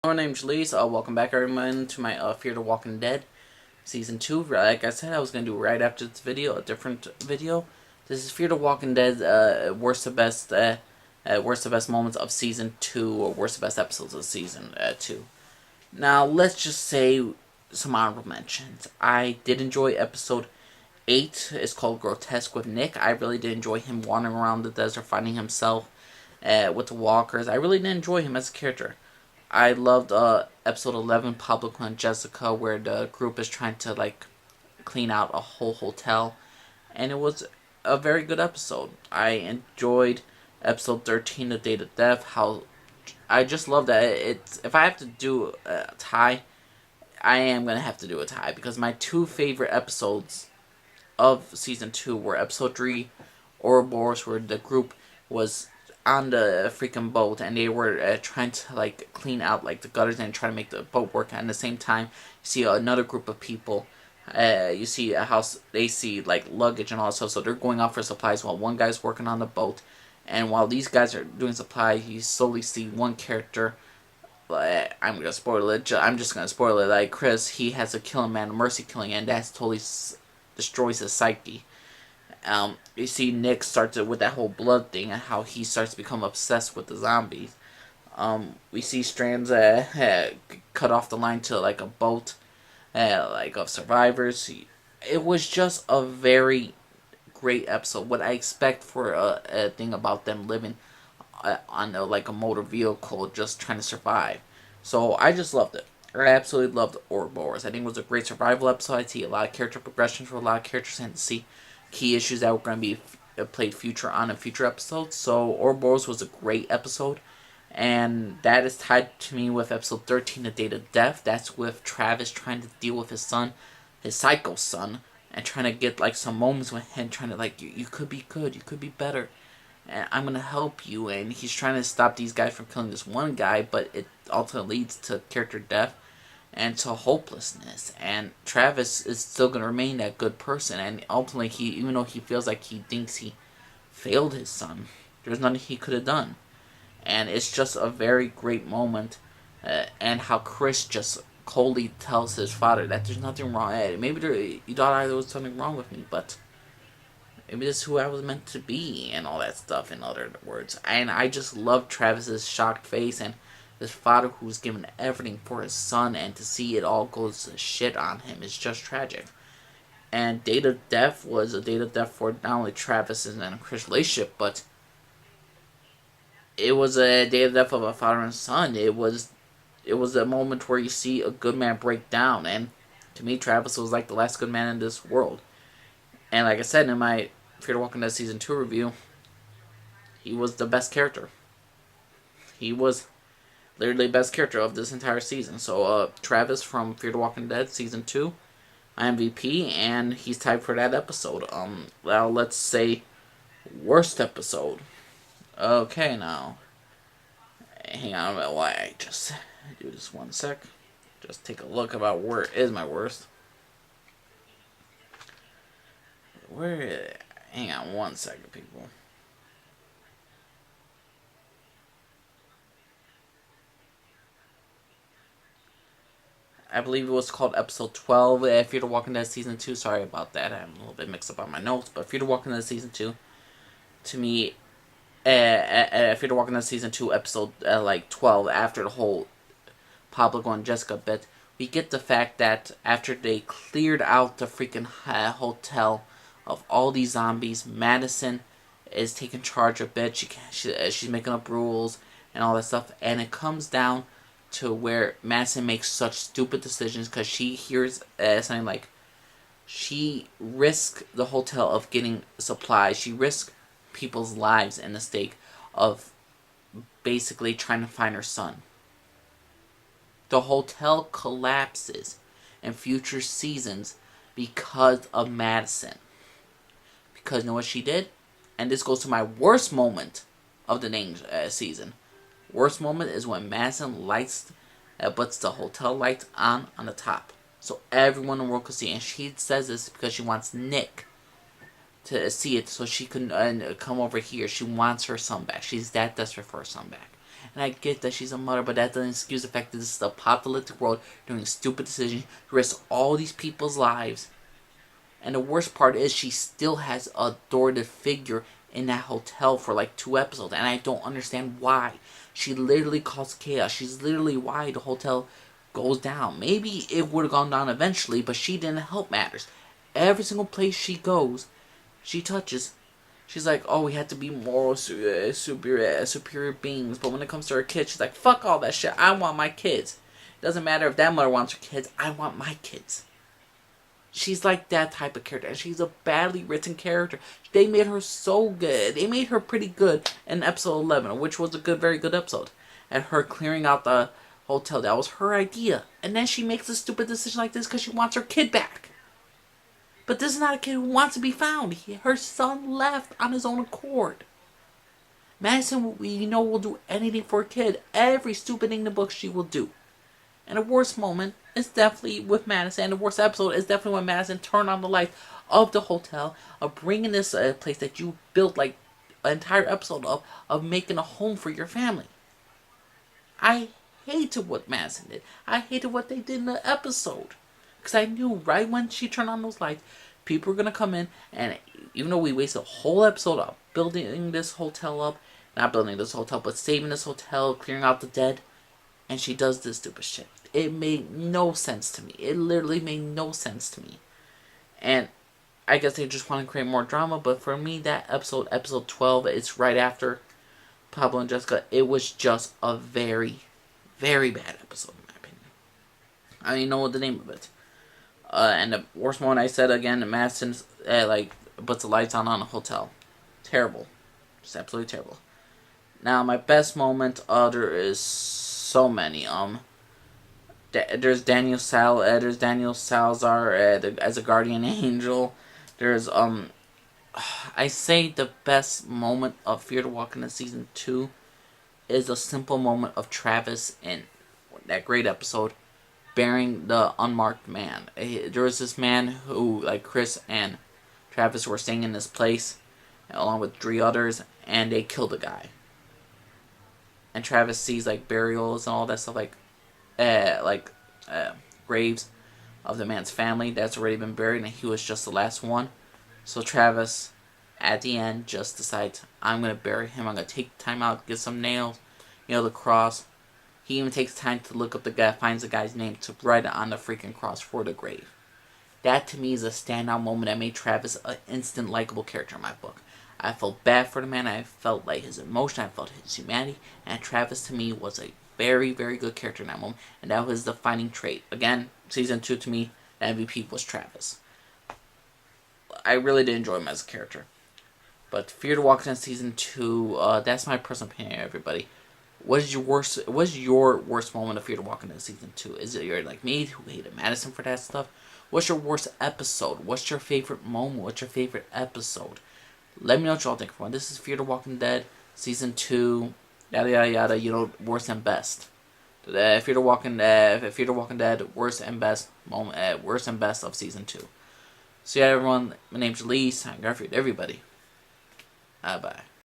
My name's Lise. Welcome back, everyone, to my Fear the Walking Dead Season 2. Like I said, I was going to do right after this video, a different video. This is Fear the Walking Dead, worst of best moments of Season 2, or worst of best episodes of Season 2. Now, let's just say some honorable mentions. I did enjoy Episode 8. It's called Grotesque with Nick. I really did enjoy him wandering around the desert, finding himself with the walkers. I really did enjoy him as a character. I loved episode 11, Pablo and Jessica, where the group is trying to clean out a whole hotel, and it was a very good episode. I enjoyed episode 13, The Date of Death. How I just love that it's, if I have to do a tie, I am gonna have to do a tie, because my two favorite episodes of season 2 were episode 3, Ouroboros, where the group was on the freaking boat and they were trying to clean out the gutters and try to make the boat work. And at the same time, you see another group of people. You see a house. They see luggage and all that stuff. So they're going out for supplies while one guy's working on the boat. And while these guys are doing supply, you slowly see one character. I'm gonna spoil it. I'm just gonna spoil it. Like Chris, he has a killing man, a mercy killing, and that totally destroys his psyche. You see Nick starts with that whole blood thing and how he starts to become obsessed with the zombies. We see Strands cut off the line to a boat of survivors. It was just a very great episode. What I expect for a thing about them living on a motor vehicle, just trying to survive. So I just loved it. I absolutely loved Ouroboros. I think it was a great survival episode. I see a lot of character progression for a lot of characters, and to see key issues that were going to be played in future episodes. So Ouroboros was a great episode, and that is tied to me with episode 13, The Date of Death. That's with Travis trying to deal with his son, his psycho son, and trying to get some moments with him, trying to you could be good, you could be better, and I'm gonna help you. And he's trying to stop these guys from killing this one guy, but it ultimately leads to character death and to hopelessness. And Travis is still going to remain that good person, and ultimately, even though he feels like he thinks he failed his son, there's nothing he could have done. And it's just a very great moment, and how Chris just coldly tells his father that there's nothing wrong. Hey, maybe you thought there was something wrong with me, but maybe this is who I was meant to be, and all that stuff, in other words. And I just love Travis's shocked face, and this father who's given everything for his son, and to see it all goes to shit on him is just tragic. And Date of Death was a date of death for not only Travis and Chris' relationship, but it was a date of death of a father and son. It was a moment where you see a good man break down, and to me, Travis was like the last good man in this world. And like I said in my Fear the Walking Dead Season 2 review, he was the best character. He was literally the best character of this entire season. So Travis from Fear the Walking Dead Season 2, MVP, and he's tied for that episode. Well, let's say worst episode. Okay, now hang on, why I just do this one sec. Just take a look about where is my worst. Hang on one second, people. I believe it was called episode 12, Fear the Walking Dead Season 2. Sorry about that, I'm a little bit mixed up on my notes. But Fear the Walking Dead Season 2, to me, Fear the Walking Dead Season 2, episode 12, after the whole Pablo and Jessica bit, we get the fact that after they cleared out the freaking hotel of all these zombies, Madison is taking charge of it. She's making up rules and all that stuff, and it comes down to where Madison makes such stupid decisions because she hears something like, she risked the hotel of getting supplies. She risked people's lives in the stake of basically trying to find her son. The hotel collapses in future seasons because of Madison. Because you know what she did? And this goes to my worst moment of the name season. Worst moment is when Madison puts the hotel lights on the top, so everyone in the world can see. And she says this because she wants Nick to see it, so she can come over here. She wants her son back. She's that desperate for her son back. And I get that she's a mother, but that doesn't excuse the fact that this is the apocalyptic world doing stupid decisions to risk all these people's lives. And the worst part is she still has a authoritative figure in that hotel for like 2 episodes, and I don't understand why. She literally caused chaos. She's literally why the hotel goes down. Maybe it would have gone down eventually, but she didn't help matters. Every single place she goes, she touches, she's like, oh, we have to be moral superior beings. But when it comes to her kids, she's like, fuck all that shit. I want my kids. It doesn't matter if that mother wants her kids. I want my kids. She's like that type of character, and she's a badly written character. They made her so good. They made her pretty good in episode 11, which was a very good episode. And her clearing out the hotel, that was her idea. And then she makes a stupid decision like this because she wants her kid back. But this is not a kid who wants to be found. Her son left on his own accord. Madison, we know, will do anything for a kid. Every stupid thing in the book she will do. And the worst moment is definitely with Madison. And the worst episode is definitely when Madison turned on the lights of the hotel, of bringing this place that you built like an entire episode of making a home for your family. I hated what Madison did. I hated what they did in the episode. Because I knew right when she turned on those lights, people were going to come in, and even though we wasted a whole episode of building this hotel up, not building this hotel, but saving this hotel, clearing out the dead, and she does this stupid shit. It made no sense to me. It literally made no sense to me. And I guess they just want to create more drama, but for me, that episode 12, it's right after Pablo and Jessica, it was just a very, very bad episode, in my opinion. I don't even know what the name of it. And the worst one, I said again, Madison puts the lights on a hotel. Terrible. Just absolutely terrible. Now, my best moment, there is so many. There's Daniel Salazar as a guardian angel. There's I say the best moment of Fear the Walking Dead season 2 is a simple moment of Travis in that great episode, burying the unmarked man. There was this man who, like Chris and Travis, were staying in this place along with 3 others, and they killed a guy. And Travis sees like burials and all that stuff, graves of the man's family that's already been buried, and he was just the last one. So Travis, at the end, just decides, I'm gonna bury him. I'm gonna take time out, get some nails, the cross. He even takes time to look up the guy, finds the guy's name to write it on the freaking cross for the grave. That to me is a standout moment that made Travis an instant likable character in my book. I felt bad for the man. I felt like his emotion. I felt his humanity. And Travis to me was a very, very good character in that moment. And that was his defining trait. Again, season 2 to me, the MVP was Travis. I really did enjoy him as a character. But Fear the Walking Dead season 2, that's my personal opinion, everybody. What is your worst moment of Fear the Walking Dead season 2? Is it you're like me who hated Madison for that stuff? What's your worst episode? What's your favorite moment? What's your favorite episode? Let me know what y'all think. This is Fear the Walking Dead season 2. Yada yada yada. Worst and best. Fear the Walking Dead worst and best moment. Worst and best of season 2. So yeah, everyone. My name's Elise. I'm Garfield. Everybody. Bye.